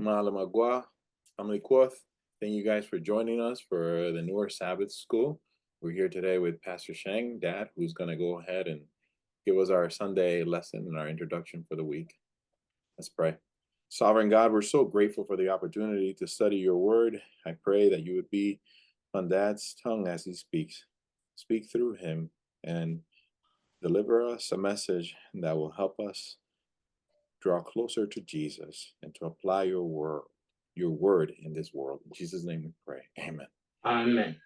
Malamagua, Amlikwoth. Thank you guys for joining us for the Newer Sabbath School. We're here today with Pastor Sheng, Dad, who's going to go ahead and give us our Sunday lesson and our introduction for the week. Let's pray. Sovereign God, we're so grateful for the opportunity to study your word. I pray that you would be on Dad's tongue as he speaks. Speak through him and deliver us a message that will help us draw closer to Jesus and to apply your word in this world. In Jesus' name we pray. Amen. Amen.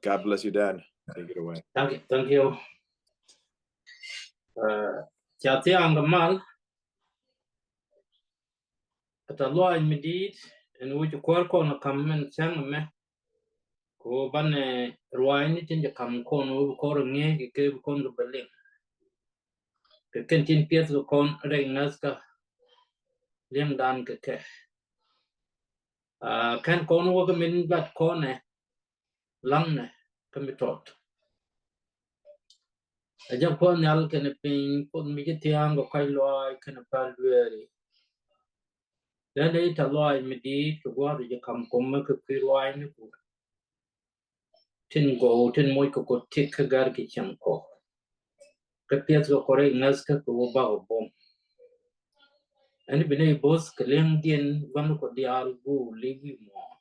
God bless you, Dad. Take it away. Thank you. Chào tiếng Gamal. At a law in Medid, and which you call a comment sang me. Go ban a ruin it in the come corn over calling me, gave con the Berlin. The canteen Piers of con ring Nazca Liam Dan Keke. Can con work a min that corner, lung, can be taught. I jump on the alcan a pin, put me get young or quite low, can a pal weary. Then later law in Medid to go to come make a queer wine. Tin go, tin moiko go take a gargi chanko. Capias go correct Nazca go about bomb. And if you both Kalandian, one could the algo, leave you more.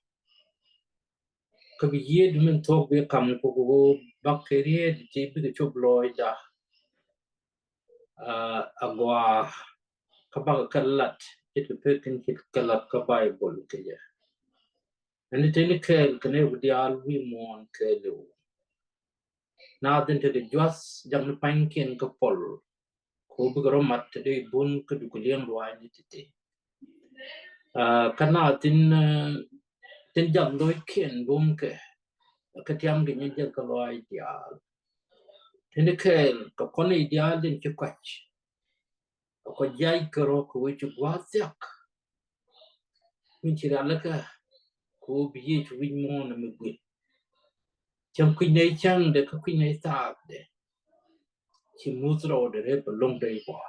Could be ye doing talk be come go bacteria, the tip the chop loida. Agua Kabaka Kalat, it will pick and hit Kalat Kabible. And it any kell can ever the alwi more and kello. Now then to the just young pinky and capol. Kubugromat today, boon could you liam wine it. Kanatin tin jam lối kiện bom ke cái tiêm cái nhân dân cái loài ideal thế nên cái con ideal đến chụp quach có dây caro của chụp quá tiếc mình chỉ là cái của bây chụp vinh môn là mình biết trong khi này chăng để cái khi này ta để chỉ mua rồi để bật lông đầy quá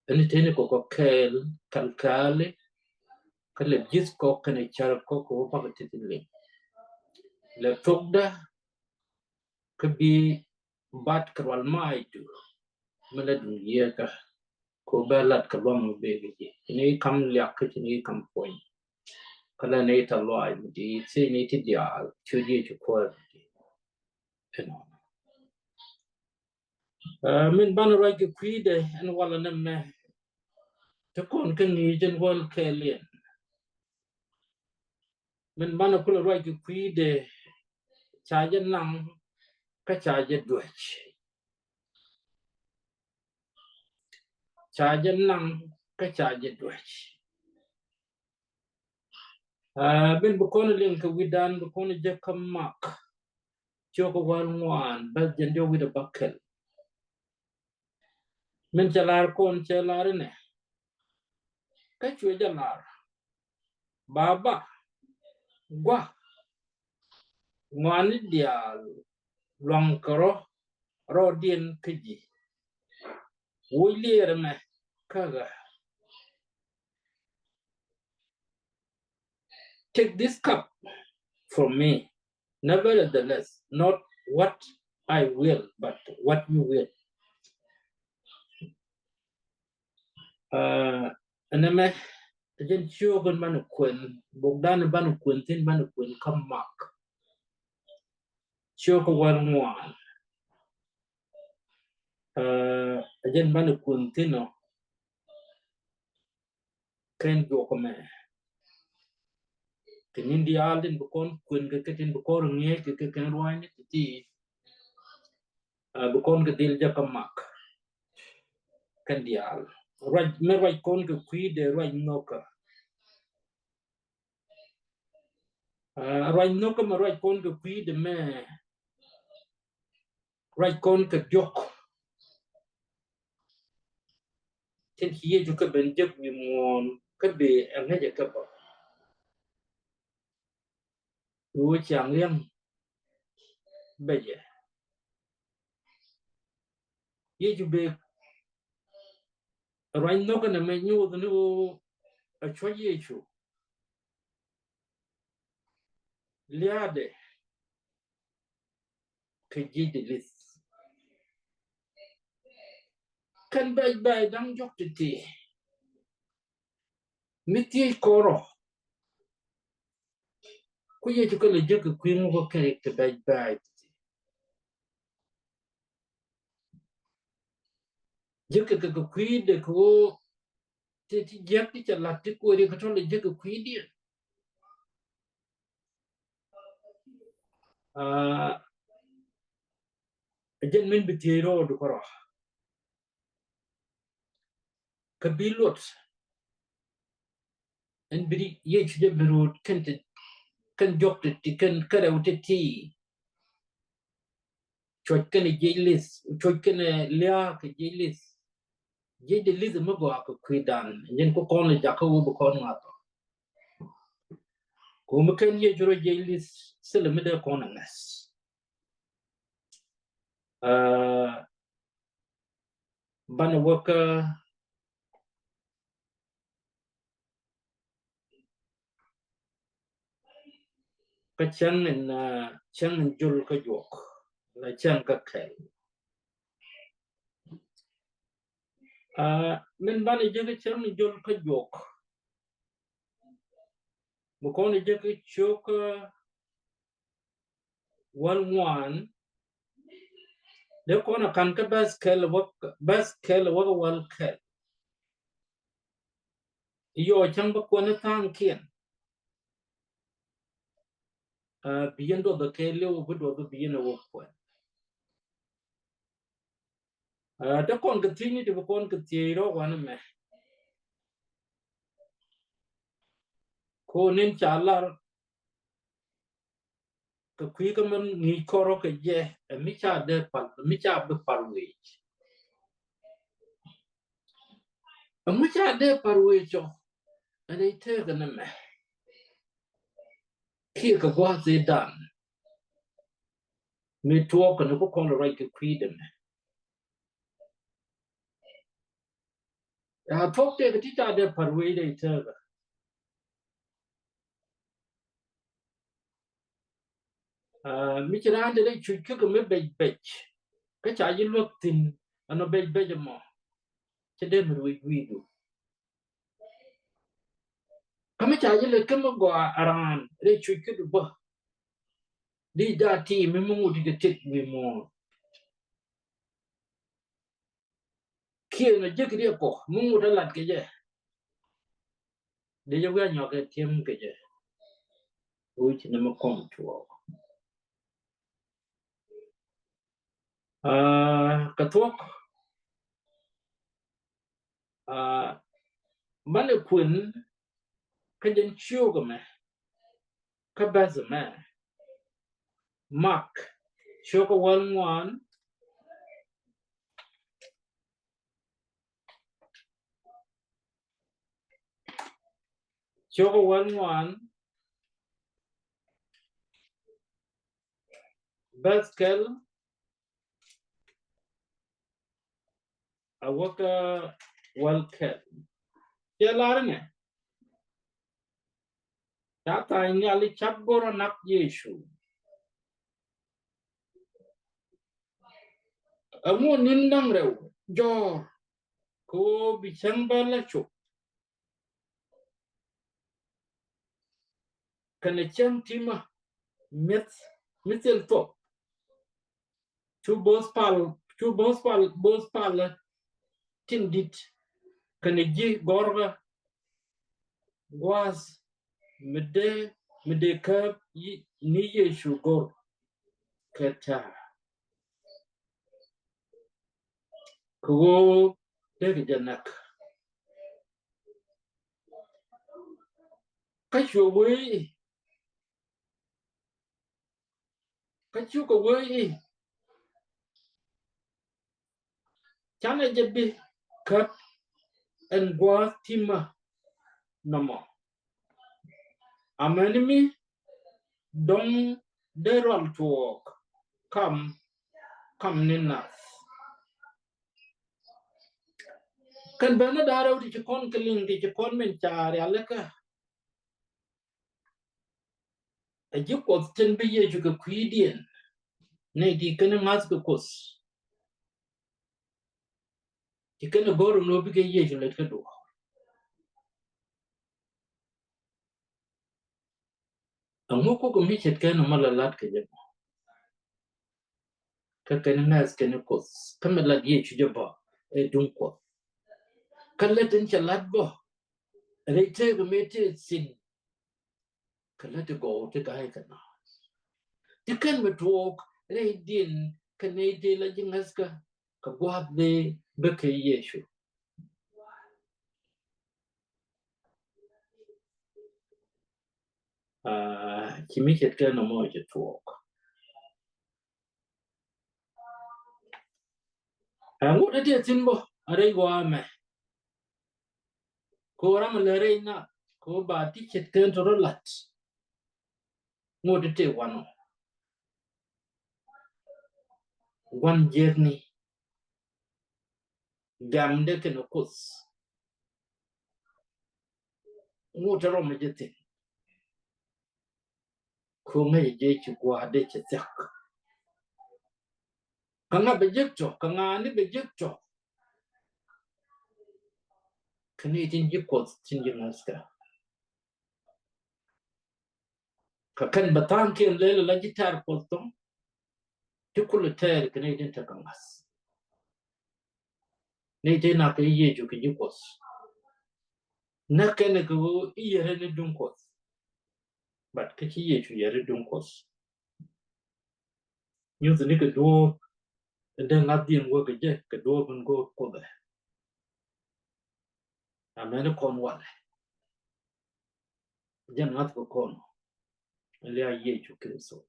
anh thế nên có cái calcale cái lập giết có cái này chả có của bao cái tiền liền là thuốc đó cái bị bắt cái mai tu mình là đúng gì cả cô bé lật cái bom về cái gì này cầm liạc cái này cầm phơi cái này thằng loài thì sẽ này thì dia chưa gì chụp qua mình ban rồi cái quý đấy anh qua là năm nay cho con cái gì trên world care liền mình ban rồi cái quý đấy trả dân năng cái trả dân đuổi trả dân năng cái trả dân đuổi bên bố con liền cái vidan bố conจะคำมักcho cái quan ngoan bắt dân điều với bucket mìnhจะลาconจะลาเนี่ยcái chuyệnจะลาbaba gua ngoan dia long karo rodin kiji wulier me kaga take this cup from me nevertheless not what I will but what you will aname dân chưa con ban quyền bốc đan ban quyền tin ban quyền không mặc chưa có quan ngoan dân ban quyền tin nó khen vô cái mẹ cái nhìn đi al đến bốc con quyền cái tin bốc con nghe cái ruai này thì bốc con cái deal cho không mặc khen đi al right me right con cái quý để right no cả right no cả mà right con cái quý để me right con cái joke trên kia juga bentuk mimon kebe ang aja keba dua chang liang beje ye juga right no kana menyu no a chwa ye chu liade kejide lis kan bay dang joktiti miti koro kuye chukale jeke kwingu ko character bay jeke ke kwide ko ti jakti chalati ko ri ko tole jeke kwidi jen min bitiro do koro kabilot en biri yech de birut kan jokti kan karawti ti chokken jelis chokken lia ke jelis jede lis mo go ak kwidan jen ko kon le jakawu bu kon ngato ko mo ken ye juro jelis seleme de kon ngas bana waka ka chang jul ka jok la chang ka kai men bana jege chang jul ka jok mo kon jege chok one de kon kan ka baskel wak wal kel yo chang ba kon tan kien biyen do the kele wo do the biyen wo ko de kon ka tini de kon ka tiro wan me ko nin chalar ka kwi ka man ni koro ka je mi cha de pal mi cha be parwe mi cha de parwe cho ane te ka na me ki ka go ze dan mi to ka no ko kon right ka kwi de me tok te ka ti cha de parwe de te mi cha de chu ka me be ka cha yi lok tin ano be mo che de mi wi du kami cha yi le ka mo go aran re chu ka du ba di da ti mi mu di ka tik mi mo kia na je kiri ko mu da lat ke je de je ga nyo ke tiem ke je u chi na mo kom tuo ka tuok mane kun ka jen chiu ga me ka ba za me mark chiu ko one chiu ko one baskel awaka walkel ya larne ta ta ni ali chabgoro nak yeshu amu nindang rew jo ko bichang bala chu kana chang tima metel to chu bos pal tindit kana ji gorga was mede ka ni yeshu gor kata ko de janak ka chu ko we chana jebi kat en gwa tima namo amenimi dong deral tuok kam nina kan bana daraw di kon keling di kon men chari alaka a jikot ten be ye ju ka kwidien ne di kana mas ka kos di kana goro no bi ka ye ju let ka do amo ko mi chet kana malalat ka je ka kana nas kana kos kama la ye ju je ba e dun ko kala tin chalat bo re te ga me te sin kala te go te ka hai kana di kan me talk re din kana de la jingas ka gwa de be ka ye ju kimi chet kana mo je talk amo de te tin bo are gwa me ko ram le re na ko ba ti chet kan to lat ngode te wano one journey gamde ke no kus ngode ro me jete ko ngai je chi kwa de che tak kanga be jekto kanga ni be jekto kani tin ji ko tin ji naska ka kan batan ke le la gitar ko to tikul ter kani tin ta kangas ne te na ke ye ju ke ji ko na ken ko iyere ne dun ko bat ke chi ye ju yere dun ko nyu ni ke do de ngadien wo ke je ke do bun go ko da amene kon wale jan ngat ko kon le ye ju kristo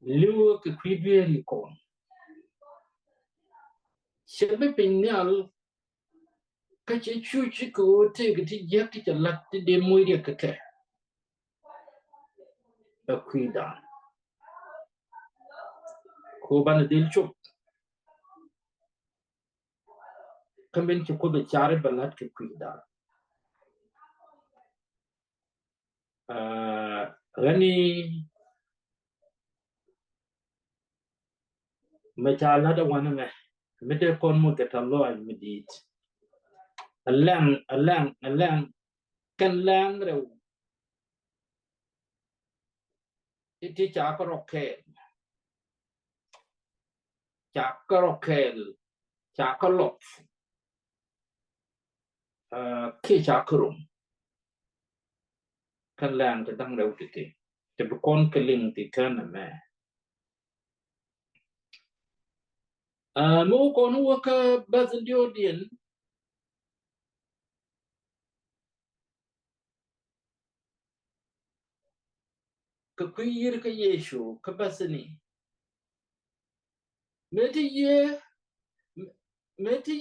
liwo ke kwidwe kon shebe pinyal ka che chu chi ko te ke ti yak ti lat ti de moy de ke a kwida ko ban dil chup kamben chi ko de chare balat ke kwida rani me chala da wana me de kon mo ke talo ay medit alang kan lang re ti cha ko roke cha ko roke cha ko lop ki cha krum kan lang te dang re ti te kon ke ling ti kan me mo kon wo ka bazdio dien ka kuyir ka yeshu ka basani meti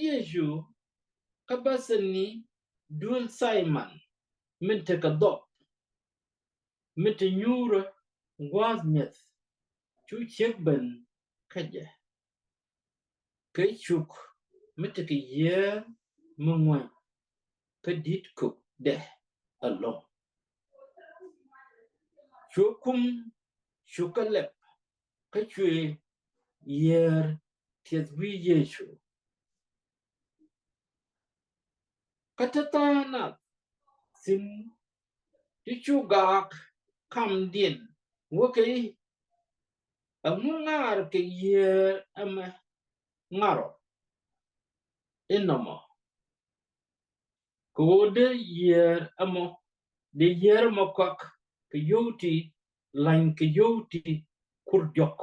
yeshu ka basani dul simon min te ka do meti nyura gwazmeth chu chekben kaje ka chuk meti ka ye mungwa ka dit ku de allo chukum chukalep ka chwe yer tiezwi yeshu katatana sin tichugak kam din wokai amungar ke yer ama ngaro inoma kode yer amo de yer mokak ke yoti lain ke yoti kurjok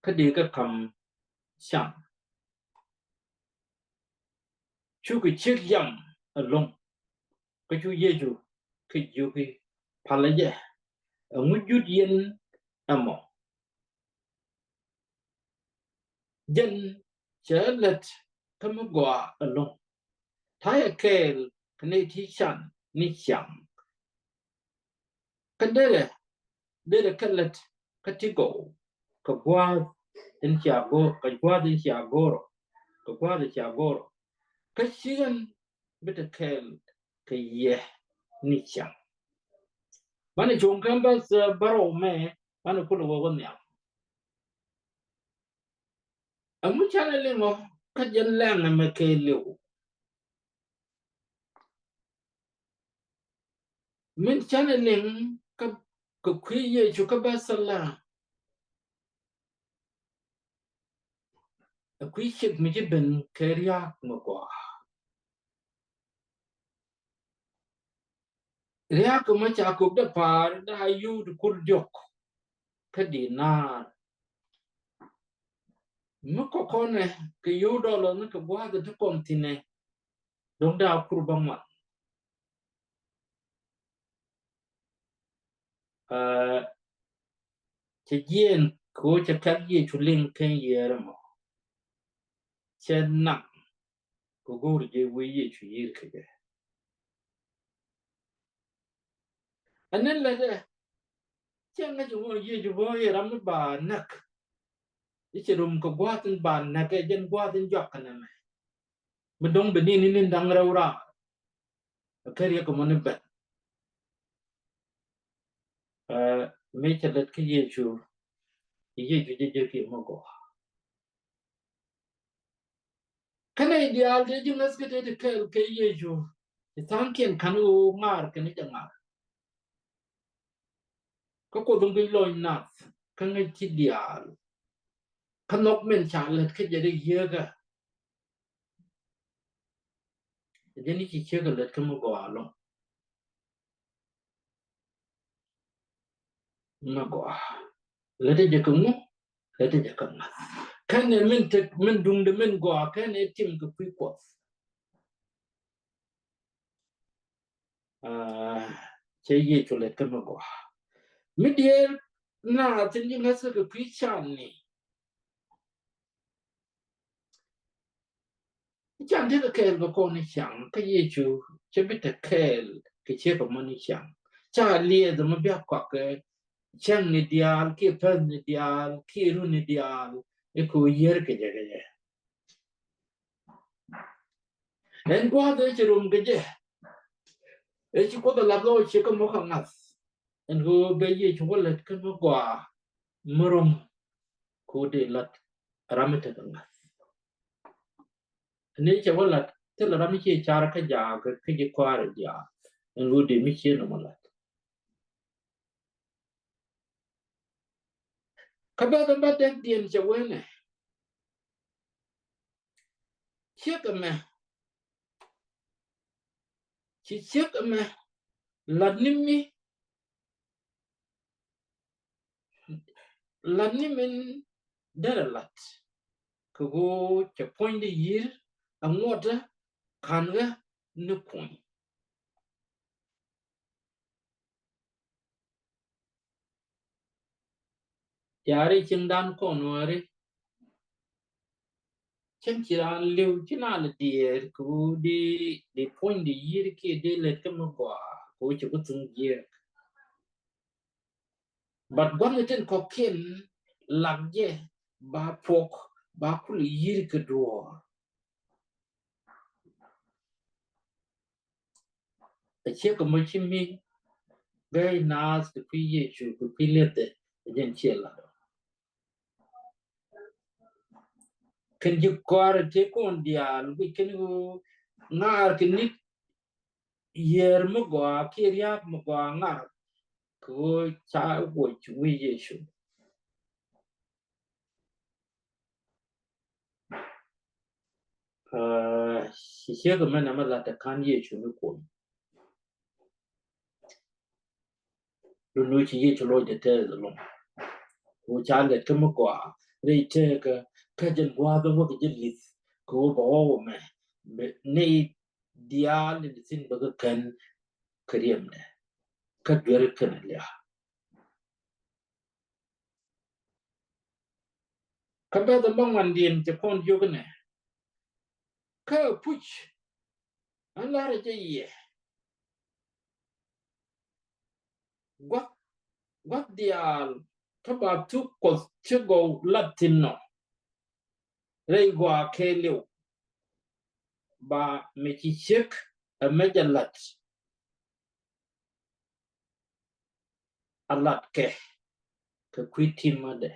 kade ka kam sham chuku chik yam along ka chu yeju ke yuki palaje amujud yen amo jen chalet kamugwa along thaya kel kane ti chan ni cham kadere dere kalet katigo ka gwa in chago ka gwa din chagoro ka gwa din chagoro ka shigan bita kel ka ye ni cham Mani chung kamba sa baro me mani kulu wawan ya. Amu chana lingo kajan lang na me ke liu. Min chana ling ka kuye chu ka basala. Kuy shik mi jiben keriak mo kwa. Riak ma cha ko da par da yu kur jok ka dinar. Mo ko kone ke yu dollar na ka gwa da kontine. Dong da kur bang ma. Che yen ko cha kak ye chu ling ken ye mo. Che nak ko go je we ye chu yir ke de. Anen la de che nga chu mo ye chu bo ye ram ba nak. Che rum ko gwa tin ba nak ke jen gwa tin jok kana me. Bedong beni ni dang ra ra. Kariya ko mo ne bet. Me chalet ke ye chu je ki mo go. Kana ideal de ju ngas ke de ke ye chu. Tan kien kanu mar ke ni jangar. Ko ko dong bi loy nat. Kan ngai ti dial. Kanok men chalet ke je de ye ga. Je ni ki che ga let ke mo go alo. Mo go. Le de je ko mo. Le de je ko na. Kan ne men te men dung de men go kan ne tim ko pi ko. Che ye chu let ke mo go. Mi diel na tin yin hasa ka pi chan ni. Chan de ka kel ko ko ni chang ka ye chu che bi ta kel ke che ko mo ni chang. Cha lie de mo bia kwa ke chang ni dial ki pen ni dial ki ru ni dial e ko yer ke je ge. En kwa de che rum ge je. E chi ko da la lo che ko mo ka ngas. En go be ye chu ko let ka mo kwa murum ko de lat ramete ka ngas. Ne che wala te la rami che chara ka ja ka ke kware dia en de mi che no mala ka ba den dien che wene che ka me che ka me la nimi dara lat ko go che point de yir angota kanga ne point yare chin dan ko noare chen chiran liu chinal dier ko de point de yir ke de let ka mo ko che ko tung ye but gwamna ten ko ken lagje ba pok ba kul yir ke do a che ko mo chimi very nice to pi ye chu ko pi lete jen chela ken ju kwar te kon dial bi ken go ngar ken nit yer mo go kiria mo go ngar ko cha go chu wi ye chu si che ko mena ma la ta kan ye chu ko lu chi ye chu lo de te lo ko cha le ke mo go re te ka jen gwa do mo ke lit ko bo me ne dial ni sin ba kan kriem ne ka gwer kan le ka ba da bang wan dien te kon yo ne ka puch an la re je ye gwat dial ka ba tu ko che go latino re gwa ke le ba me chi chek a me jalat alat ke kwitim ade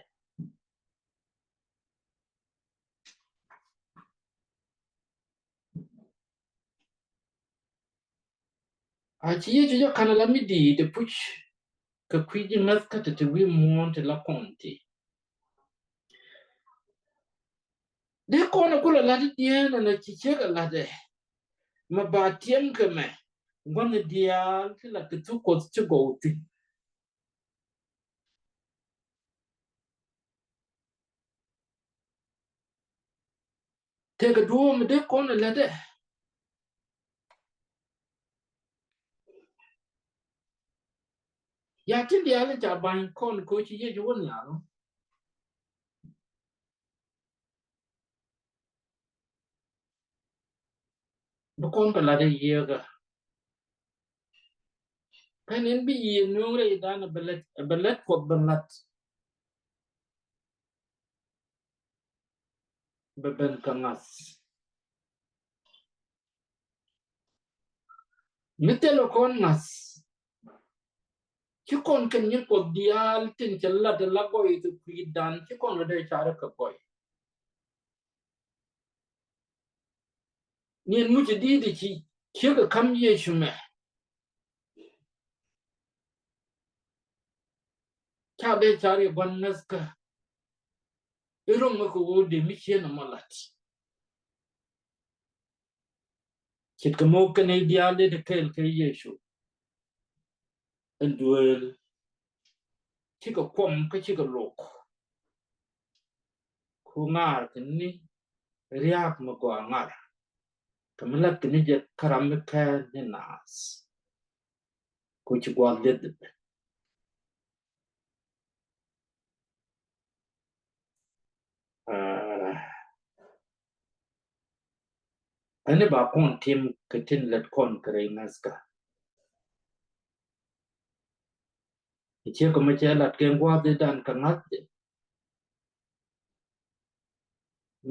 achi ye kana la midi de puch kwiji ngas ka te wi monte la konti de kono kula la diana na chiche la de ma ba tiem ke me ngwan dial la ke tu ko tu go ti te ga duo me de kono la de ya tin dial ja ban kon ko chi ye jo na no do kon ka la de ye ga kanen bi ye no re da na belet ko belat beben kangas mitelo kon ngas ci kon ken ñu ko dial tin ci la de la boy tu fi dan ci kon la de chara ka boy ñen mu ci di ci ga kam ye chume cha de chari ban naska irong ko wo de mi ci na malat ci ko mo ken dial de kel ke yesu en duel ci ko kom ka ci ko lok ko ngar ni riak ma ko ngar kamala ni je karam ka ne nas ko ci gwa de ane ba kon tim ketin let kon kare naska che ko ma che lat ken gwa de dan kangat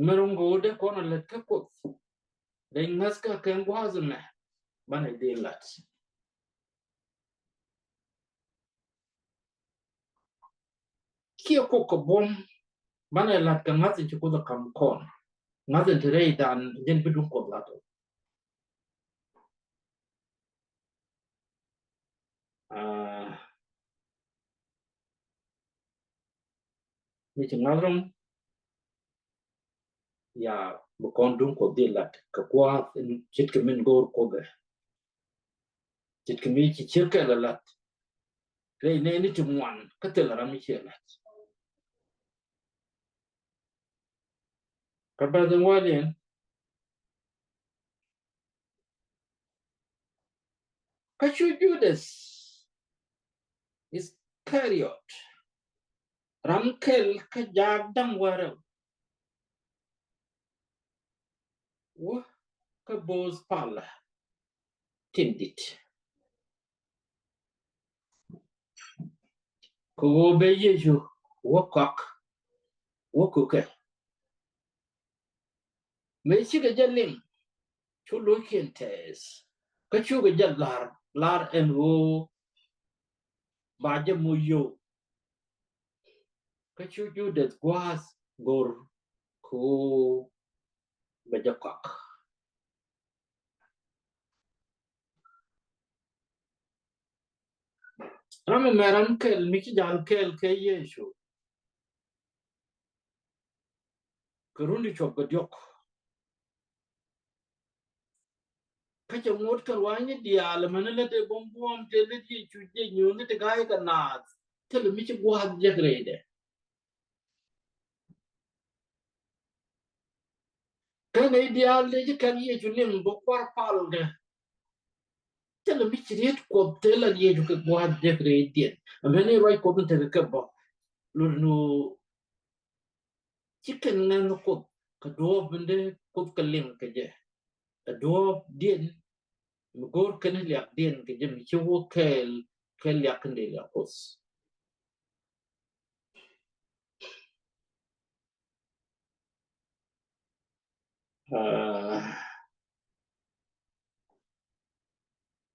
merong go de kon let ka ko de naska ken gwa zme bana de lat ki ko ko bom bana lat kangat che ko da kam kon ngat de re dan den bidu ko lato ni che ngadrom ya bu kon dun ko de lat ka kwa chit ke min gor ko be chit ke mi chi che ke lat re ne ni tu wan ka te la mi che lat ka ba den walien ka chu judas is Iscariot Ramkel ka jagdang wara wa ka boz pala tindit ko be yeju wakak wakuke me chiga jalim chulo kentes ka chuga lar en wo baje muyo ka chuju det gwas gor ko bajakak rame meram kel miki jal kel ke yeju karundi chok diok kacha ngot ka wani dial manala te bombom te le ti chuje nyone te gai ka nat te le mi chi gwa jagrede ka ne dial de ji kan ye julim bo kwar pal de te le mi chi ret ko te le ye ju ka gwa jagrede amene roi ko te ka bo lu no chicken ngan ko ka do bende ko ka lim ka je ka do dien gor kan liak dien ka je mi chi wo kel liak de la os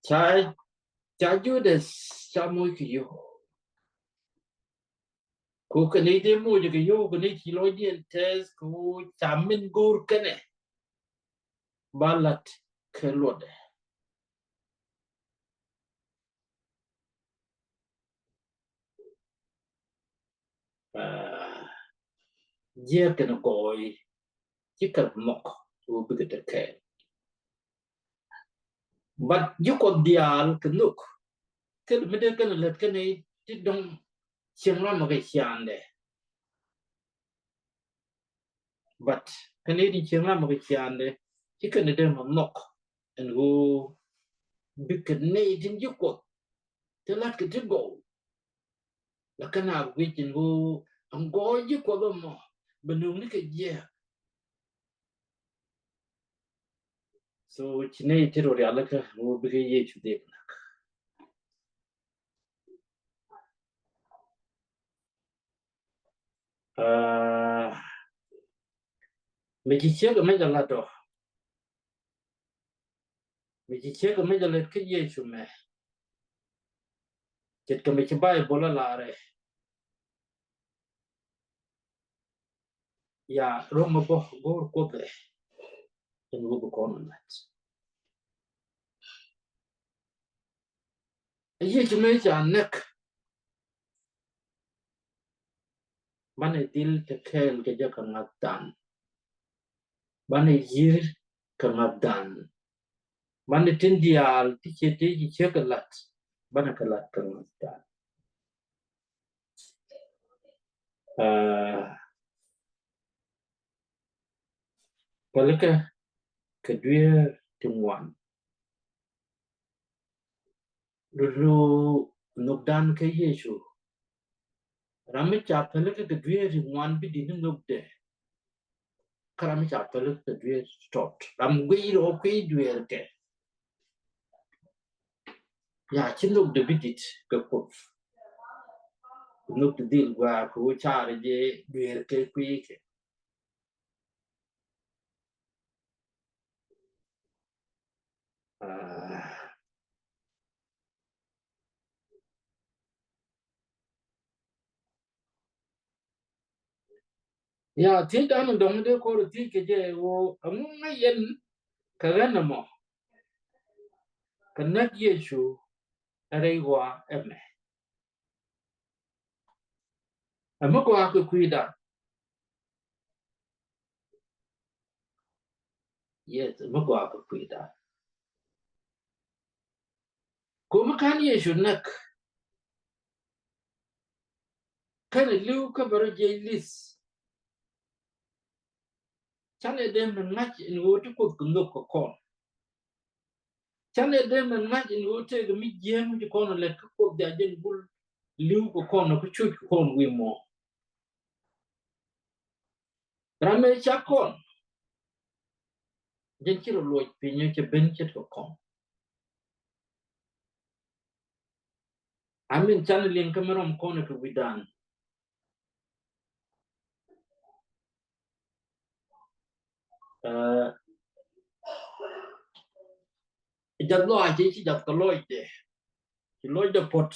cha cha Judas cha moi ki yo ku ka ni de mo je yo ka ni ti lo dien tes ku chamin gur kene balat kelode je kene goy ti ka mok ku bi ka ke but you ko dial knuk ke me de kan let kene ti dong chiang la ma ga chian de but kene di chiang la ma ga chian de ti kene de ma mok and who bi ka ne tin you ko te lat ke ti go la kana wi tin who am go you ko lo mo benung ni ke je so chine ti ro ya la ka who bi ke ye chu de me chi che ga me da la do me chi che ga me da le ke ye chu me chet ka me chi bai bo la re ya ro mo bo go ko de en wo ko no net ye chu me cha nek mane dil te kel ke ja ka ngatan mane yir ka ngatan mane tin dial ti che te ji che ka lat bana ka lat ka ngatan palika ka dwe tingwan lu nokdan ke yesu rami cha palika ka dwe tingwan bi di nokde karami cha palika ka dwe stot ram gwi ro kwi dwe ke ya chin nokde bidit ka ko nokde dil gwa ko cha je dwe ke kwi ke ya ti dan dong de ko ti ke je wo amun na yen ka gana mo ka nak yesu arewa eme amma ko aka kuida yes amma ko aka kuida ko makan yesu nak kana liu ka bar je lis chane de man ngach in wo ti ko kundo ko kon chane de man ngach in wo te ga mi jem ti kon le ko da jen bul liu ko kon ko chu ko kon wi mo rame cha kon jen ki ro lo pinyo ke ben ke ko kon amin chane lin kamerom kon ko widan jad lo a chi jad ko lo de ki lo de pot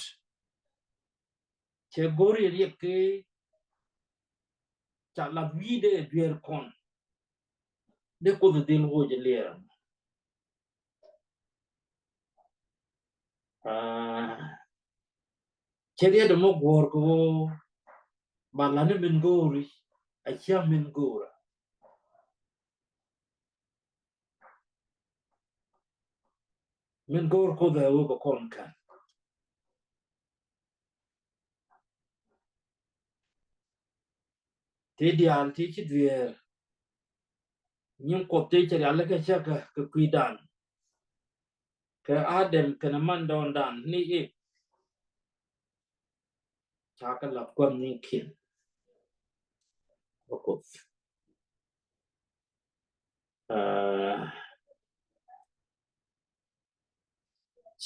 che gori ri ke cha la vide duer kon de ko de dil ho je le che de mo gor ko ba la ne min gori a cha min gora min gor ko de wo ko kon kan te di al ti chi duer nyim ko te che ala ka cha ka kuidan ka adem kana man don dan ni e cha ka la kwam ni kin ko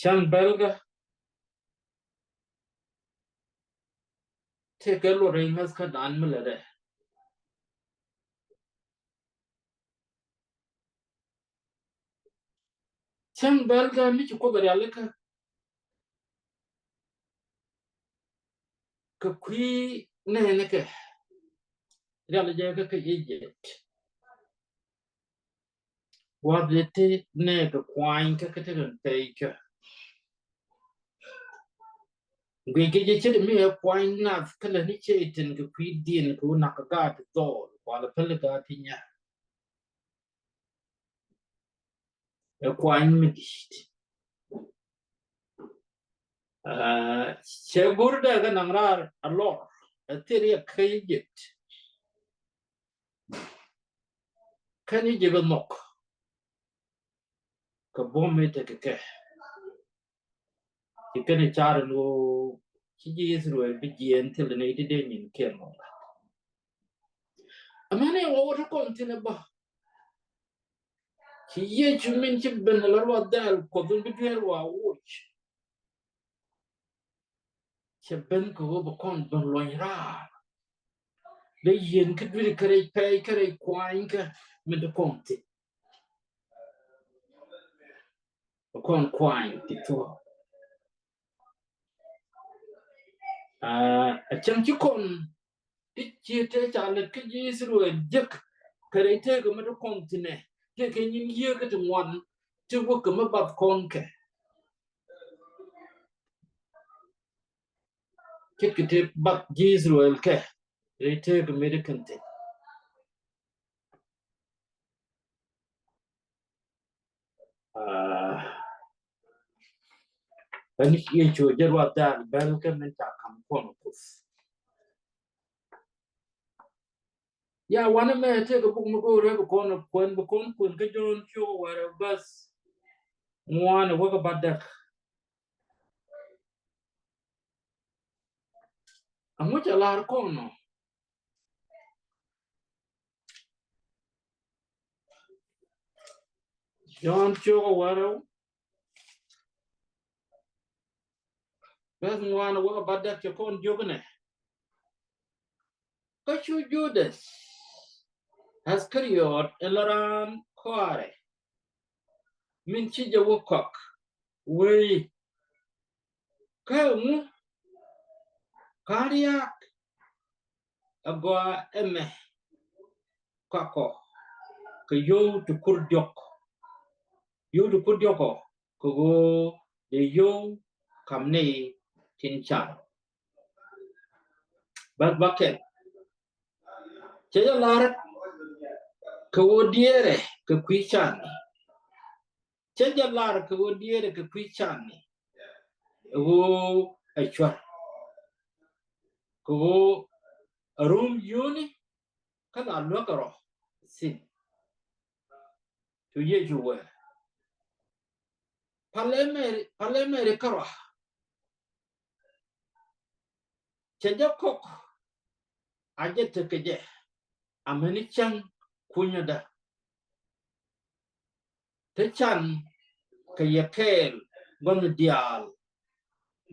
chan belga te ka lo rengas ka dan mala de chan belga mi ko bari ala ka kui ne ke real je ke Egypt wa de te ne ke kwang ke te pe ke gwe ke je che me kwang na ke le ni che tin ke kwi din ku na ka ga to wala pele ga tinya e kwang mi dit che gurda ga nangrar a lot a tiri ke Egypt kan je ga nok ka bomme te ke ni char lo chi ji Israel bi jien til ne de de nyin ke no amane o wata kontine ba chi ye chumin chi ben la wa dal ko dun bi der wa wuch che ben ko ba kon don lo ra le yen ke bi kare pe kare kwain ka me de konti kon kwain ti to a chan chi kon ti chi te cha le ke ji Israel jek kare te ko me de konti ne ke nyin ye ke te wan ti wo ko me ba kon ke te ba ji Israel ke re te ko me de konti When you choose what that welcome and come from. Yeah, one may take a book, go to a corner, when get your own show where a bus one work about that. And which a lot of corner. John show where doesn't want to work about that your corn jogging. What you do this? Has carried a laram quare. Min chija wook we come cardiac a goa eme kako. Yo to kurdiok. Yo to kurdioko. Kugo the yo kamne tin chan. But bucket. Chaya lar kawo diere ka kwichan. Chaya lar kawo diere ka kwichan. Wo achwa. Kugo room yuni kana lokaro sin. To ye juwe. Palemere karo. Chaya kok. Aje tekeje. Ameni chan kunyada. Te chan kaya kel gon dial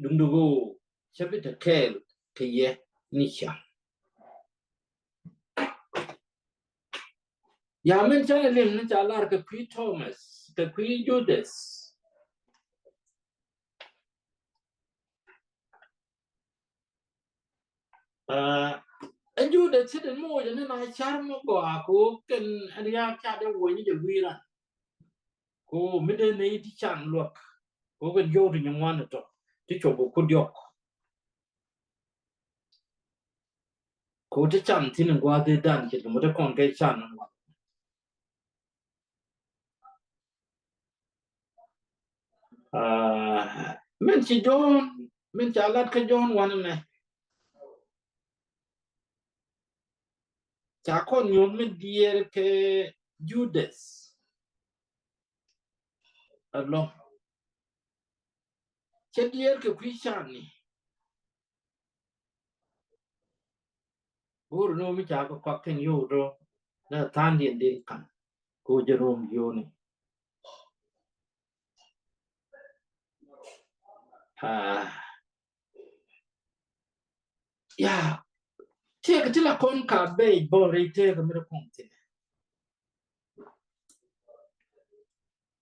dundugo chabita kel kaya nisha. Ya men chan lim ni chalar ka P. Thomas ka P. Judas. And Judas sit more than I charm go ako can ria chada wo ni de wira. Ko midden ni ti chan look. Ko kan yo to one to. Ti chobo kudyok. Ko ti chan tin ngwa de dan ki mo de kon ke chan. Men si John men chalat ka John one me. Chakon yon men dier ke Judas. Along. Che dier ke kwishani. Guru no mi chako kwaken yodo. Na tandi and din kan. Go Jerome yoni. Yeah. Take till a con ka bay bore take a mirror content.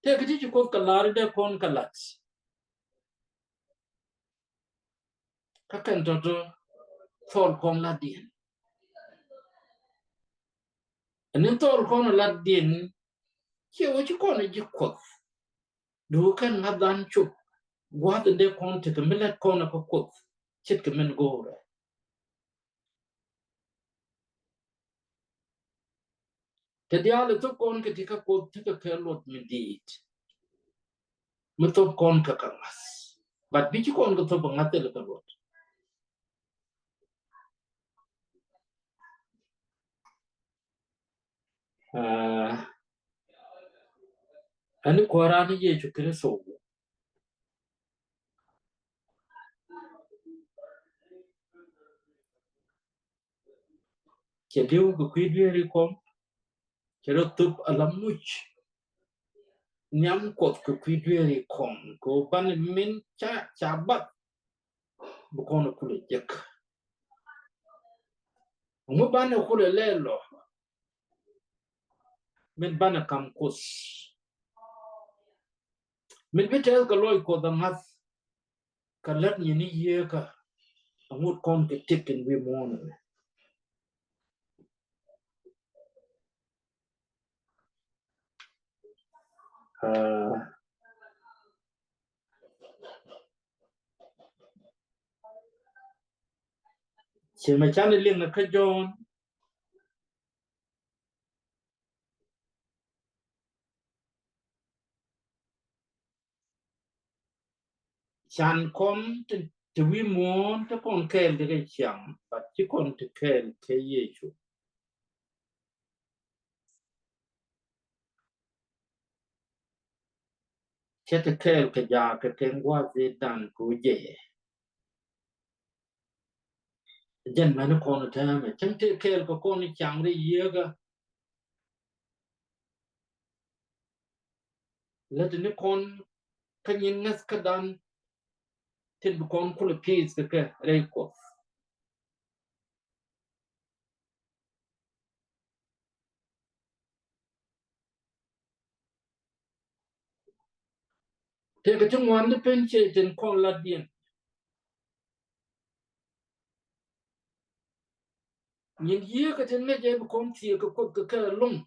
Take it you cook a larder con calats. Kakan toto. thol kon la dien anen thol kon la dien che wo chi kon ji kot du kan ngadan chu gwa de kon te milet kon ko kot chit ke men gore te diale to kon ke tika kot te ke lot medit meto kon ka kangas but bi chi kon ko to ngate le ka lot ani korani je chu kristo che diu ko kwidri kon che ro tup alamuch nyam kot ko kwidri kon ko ban min cha bat bu kon ko le jek mo ban ko le lelo min ban kam kos min bitel ko loy ko da mas ka lat ni ye ka ngut kon ke tikin we mon che ma chan le na ka jon chan kon te we mon te kon kel de chang but ti kon te kel ke yechu che te kel ke ja ke tengwa ze dan ko je jen man kon ta me chan te kel ko kon chang re ye ga le te ni kon ka nyin ngas ka dan tin bu kon ko le peace ke re ko te ke chung wan de pen che ten kon la dien nyin ye ka ten me je bu kon ti ko ka long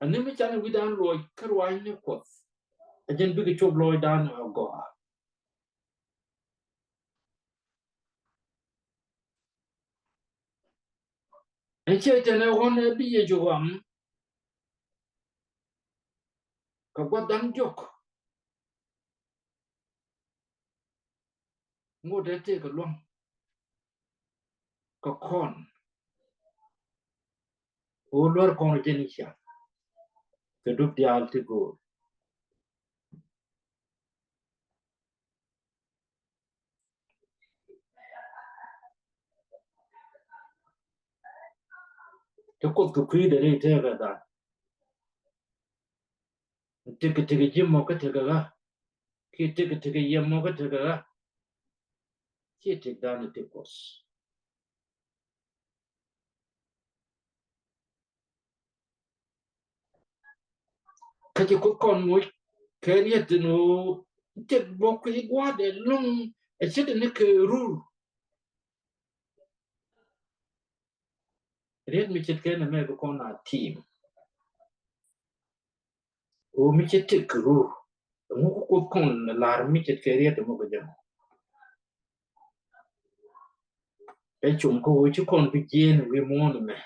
ani mi chan wi dan loy karwa ni ko ajen bi ke chok loy dan go en che ten won bi ye jo wam ka gwa dan jok ngo de te ka long ka kon o lor kon jenisha ke dup di alti go te ko kwi de re te ga da te jim mo ka te ga ki te yem mo ka te ga ki te dan te kos ka ti ko kon mo ke ri te no te bo ku gwa de long e che de ne ke ru re mi che ke na me ko na team o mi che te ru mo ko kon la mi che ke ri te mo ga jam e chum ko chi kon bi jen we mon me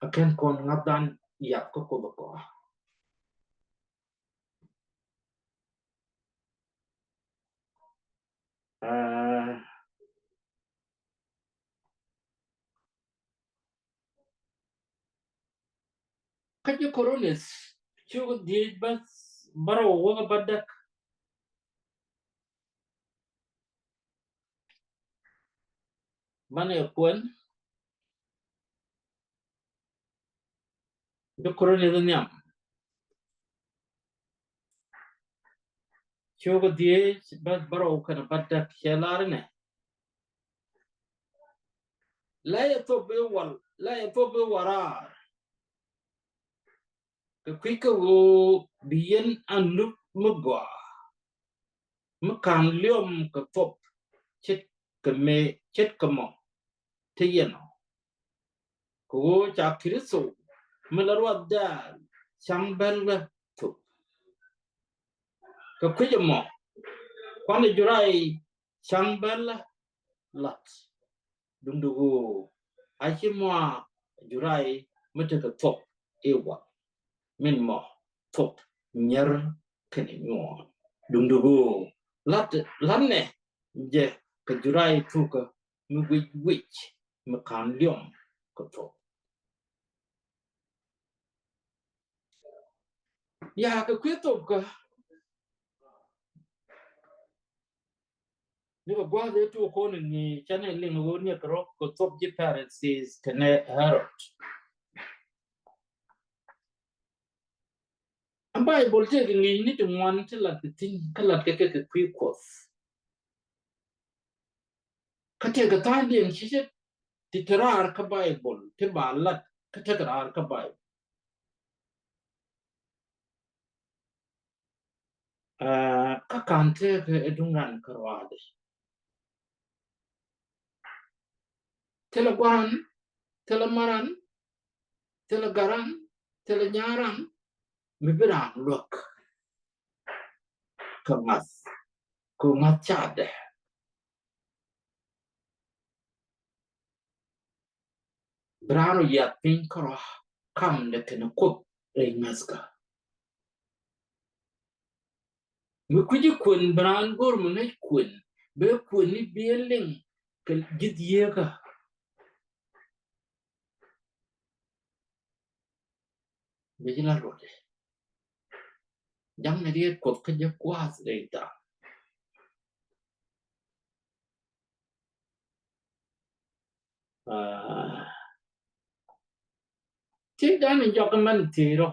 akan kon ngadan ya ko ko kaji koronis chugo di bas baro woga badak mane kwen do koronis nyam chugo di bas baro kana badak shelarne la ya to be wal la ya to be warar ke kwika wo biyen anu mugwa Makan liom ka fop chết ka me chết ka mo te yeno ko cha kristo melarwa da chambel tu ka kujamo kwana jurai chambel lat dundugo achimwa jurai mete ka fop ewa min mo fop nyer kene nyo dundugo lat lanne je ka jurai tu ka mu wich makan liom ka fop ya ka kwito ka ni ba gwa de tu ko ni chane ling wo ni ka ko top ji parents is kane harot am bible te ni ni to wan te la tin kala ke kwi ko ka te ga ta din shi ti tarar ka bible te ba lat ka te tarar ka bible ka kan te ka edungan karwade te la gwan te la maran te la garan te la nyaran mi bira look ka mas ko machade brano ya pin karo kam de tena kop re maska mi kuji kun bran gor mu ne kun be kun ni bieleng ke gidye ka be jila rode jam ne die kop ke je kwas de ta ti dan ni jok man ti ro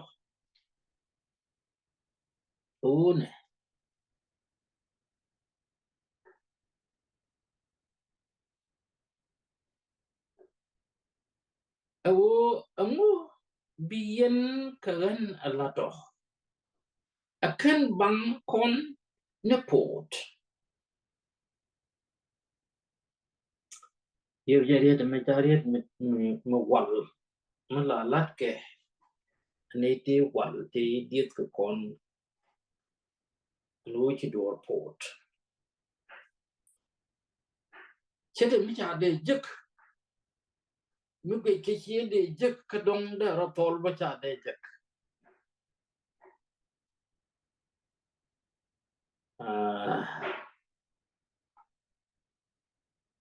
one awo amu bien kan alato akan bang kon ne pot yer yer de me tariet me wal mala lat ke ne te wal te diet ko kon lo ci door pot chete mi cha de jek mi be ke chi de jek ka dong da ro tol ba cha de jek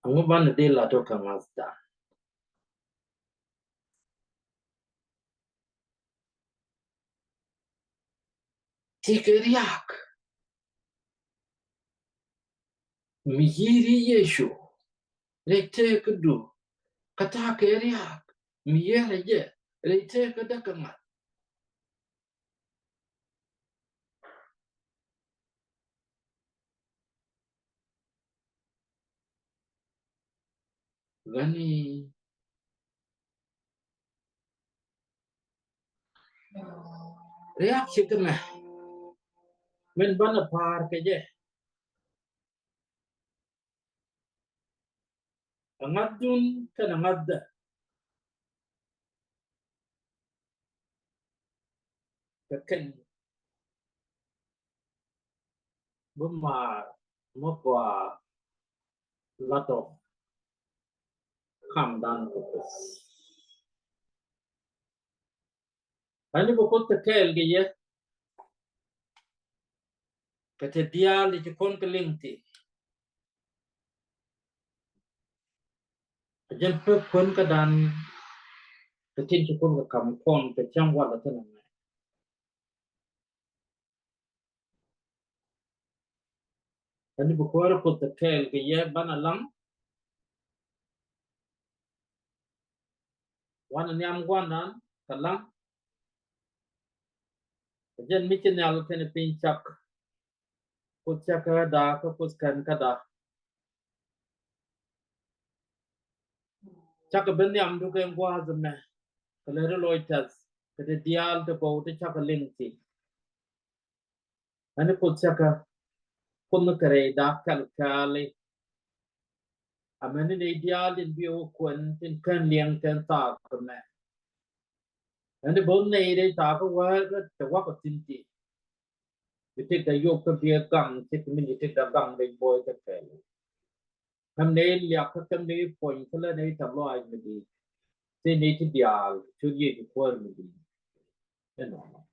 angu ban de la to ka mazda ti ke riak mi yiri yeshu le te ka du ka ta ke riak mi yere je le te ka da ka ma gani riak chi ka ma men ban par ke je angadun ka na ngadda ka ken bu ma mo kwa la to kam dan ko ani bu ko te kel ge ye ka te dial di kon ka lingti jen pe kon ka dan ka tin ki kon ka kam kon ka chang wa la tan ani bu ko ko te kel ge ye bana lang wan nyam gwanan ka lang jen mi chen yal ten pin chak ko chak da ko kan ka da chak ben yam du ke gwa zme ka le ro loitas ka te dial te ko te chak lingti ani ko chak kun kare da kalkale amene ideal in bio kun tin kan liang kan ta kuma ande bon nei dei ta ko wa ga ta wa ko tin ti ti ta yok ka bia gang ti min ti ta gang dei boy ka te ham nei lia ka kam nei point ka la nei ta lo ai mi di ti nei ti dial chu ye ti ko mi di no